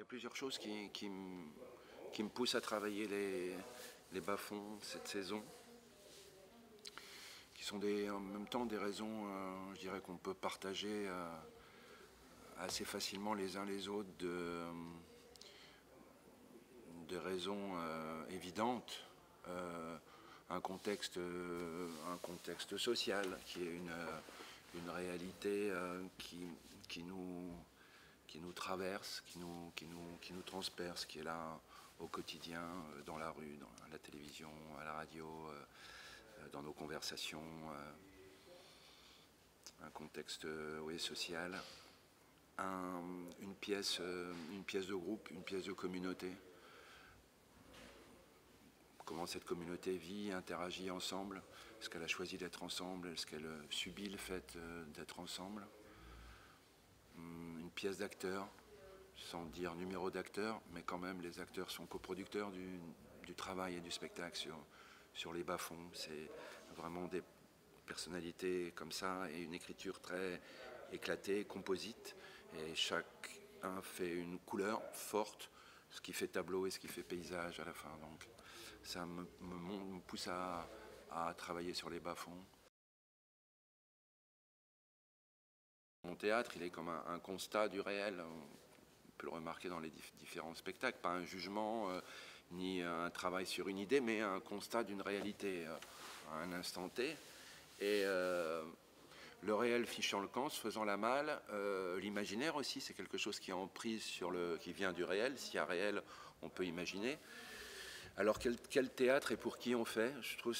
y a plusieurs choses qui me poussent à travailler les bas-fonds cette saison, qui sont en même temps des raisons, je dirais, qu'on peut partager assez facilement les uns les autres, de raisons évidentes. Un contexte social qui est une réalité qui nous traverse, qui nous transperce, qui est là au quotidien, dans la rue, dans la télévision, à la radio, dans nos conversations. Un contexte oui, social, une pièce de groupe, une pièce de communauté. Comment cette communauté vit, interagit ensemble. Est-ce qu'elle a choisi d'être ensemble? Est-ce qu'elle subit le fait d'être ensemble? Une pièce d'acteurs, sans dire numéro d'acteurs, mais quand même les acteurs sont coproducteurs du travail et du spectacle sur les bas-fonds. C'est vraiment des personnalités comme ça et une écriture très éclatée, composite. Et chacun fait une couleur forte, ce qui fait tableau et ce qui fait paysage à la fin. Donc ça me pousse à travailler sur les bas-fonds. Mon théâtre, il est comme un constat du réel. On peut le remarquer dans les différents spectacles. Pas un jugement, ni un travail sur une idée, mais un constat d'une réalité à un instant T. Et le réel fichant le camp, se faisant la malle. L'imaginaire aussi, c'est quelque chose qui est en prise qui vient du réel. S'il y a réel, on peut imaginer. Alors quel théâtre et pour qui on fait? Je trouve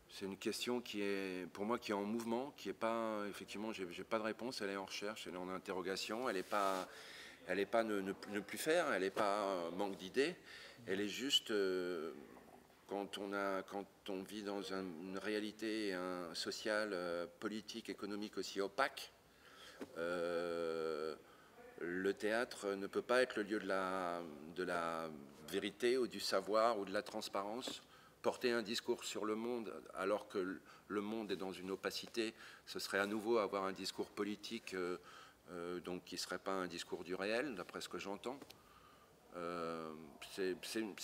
c'est une question qui est, pour moi, qui est en mouvement, qui est pas, effectivement, j'ai pas de réponse, elle est en recherche, elle est en interrogation, elle est pas ne plus faire, elle n'est pas manque d'idées, elle est juste, quand on vit dans une réalité sociale, politique, économique aussi opaque, le théâtre ne peut pas être le lieu de la vérité ou du savoir ou de la transparence. Porter un discours sur le monde alors que le monde est dans une opacité, ce serait à nouveau avoir un discours politique donc qui ne serait pas un discours du réel, d'après ce que j'entends. C'est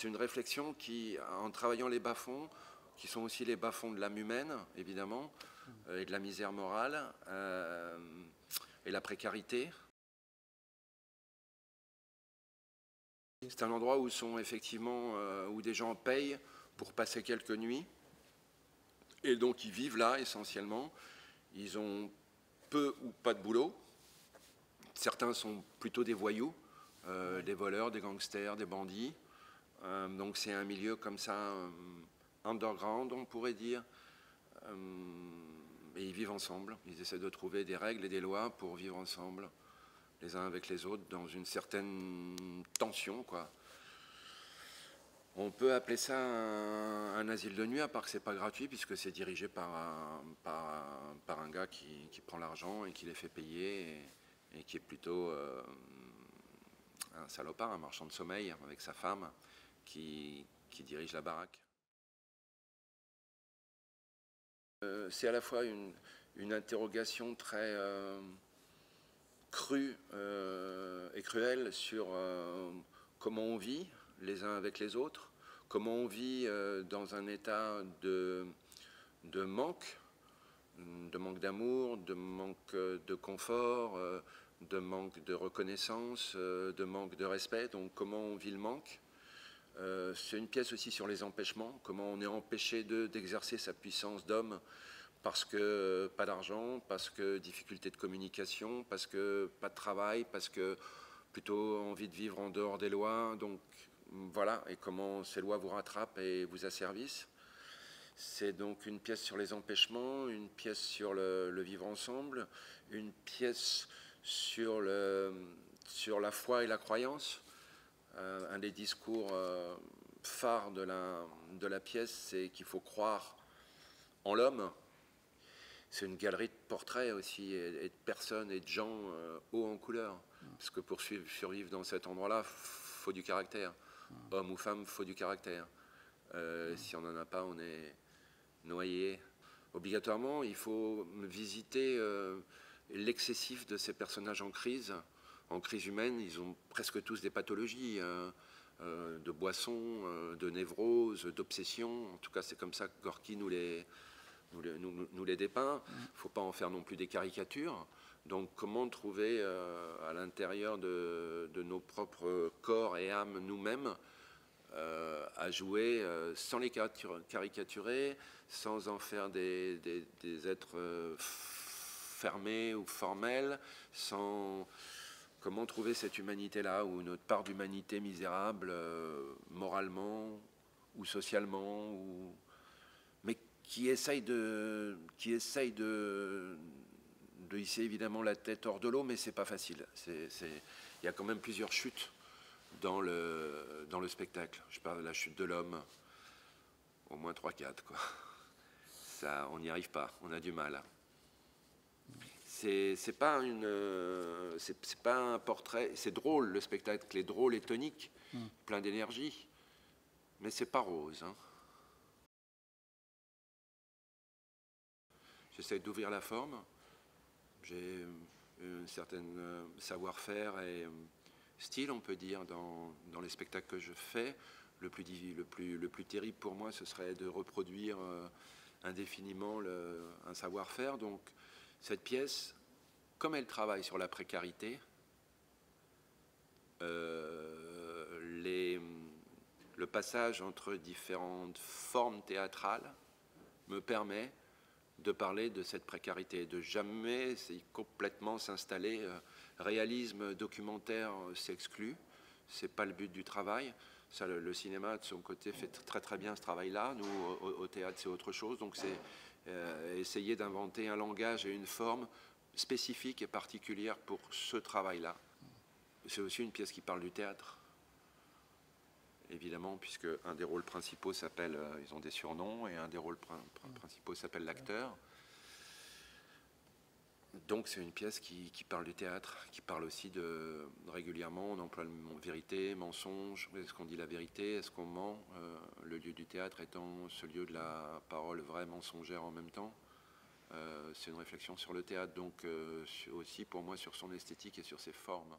une réflexion qui, en travaillant les bas-fonds, qui sont aussi les bas-fonds de l'âme humaine, évidemment, et de la misère morale, et la précarité. C'est un endroit où sont effectivement où des gens payent pour passer quelques nuits et donc ils vivent là essentiellement. Ils ont peu ou pas de boulot. Certains sont plutôt des voyous, des voleurs, des gangsters, des bandits. Donc c'est un milieu comme ça underground, on pourrait dire. Et ils vivent ensemble. Ils essaient de trouver des règles et des lois pour vivre ensemble, les uns avec les autres, dans une certaine tension, quoi. On peut appeler ça un asile de nuit, à part que c'est pas gratuit, puisque c'est dirigé par un gars qui prend l'argent et qui les fait payer, et qui est plutôt un salopard, un marchand de sommeil, avec sa femme, qui dirige la baraque. C'est à la fois une interrogation très crue et cruelle sur comment on vit les uns avec les autres, comment on vit dans un état de manque d'amour, de manque de confort, de manque de reconnaissance, de manque de respect, donc comment on vit le manque. C'est une pièce aussi sur les empêchements, comment on est empêché d'exercer sa puissance d'homme parce que pas d'argent, parce que difficulté de communication, parce que pas de travail, parce que plutôt envie de vivre en dehors des lois. Donc voilà, et comment ces lois vous rattrapent et vous asservissent. C'est donc une pièce sur les empêchements, une pièce sur le vivre ensemble, une pièce sur la foi et la croyance. Un des discours phares de la pièce, c'est qu'il faut croire en l'homme. C'est une galerie de portraits aussi, et de personnes et de gens hauts en couleur. Parce que pour survivre dans cet endroit-là, faut du caractère. Homme ou femme, faut du caractère. Si on n'en a pas, on est noyé. Obligatoirement, il faut visiter l'excessif de ces personnages en crise en crise humaine, ils ont presque tous des pathologies, de boissons, de névroses, d'obsessions. En tout cas, c'est comme ça que Gorky nous les dépeint. Il ne faut pas en faire non plus des caricatures. Donc comment trouver à l'intérieur de nos propres corps et âmes nous-mêmes à jouer sans les caricaturer, sans en faire des êtres fermés ou formels, sans... Comment trouver cette humanité-là, ou notre part d'humanité misérable, moralement ou socialement, mais qui essaye de hisser évidemment la tête hors de l'eau, mais c'est pas facile. Il y a quand même plusieurs chutes dans le spectacle. Je parle de la chute de l'homme, au moins 3-4, quoi. Ça, on n'y arrive pas, on a du mal. C'est pas un portrait. C'est drôle, le spectacle est drôle et tonique, plein d'énergie, mais c'est pas rose. Hein. J'essaie d'ouvrir la forme. J'ai un certain savoir-faire et style, on peut dire, dans les spectacles que je fais. Le plus terrible pour moi, ce serait de reproduire indéfiniment un savoir-faire. Donc, cette pièce, comme elle travaille sur la précarité, le passage entre différentes formes théâtrales me permet de parler de cette précarité, de jamais complètement s'installer. Réalisme documentaire s'exclut, c'est pas le but du travail. Ça, le cinéma, de son côté, fait très très bien ce travail-là. Nous, au théâtre, c'est autre chose. Donc c'est essayer d'inventer un langage et une forme spécifique et particulière pour ce travail-là. C'est aussi une pièce qui parle du théâtre, évidemment, puisque un des rôles principaux s'appelle, ils ont des surnoms, et un des rôles principaux s'appelle l'acteur. Donc c'est une pièce qui parle du théâtre, qui parle aussi régulièrement, on emploie le mot vérité, mensonge. Est-ce qu'on dit la vérité? Est-ce qu'on ment? Le lieu du théâtre étant ce lieu de la parole vraie, mensongère en même temps. C'est une réflexion sur le théâtre, donc aussi pour moi sur son esthétique et sur ses formes.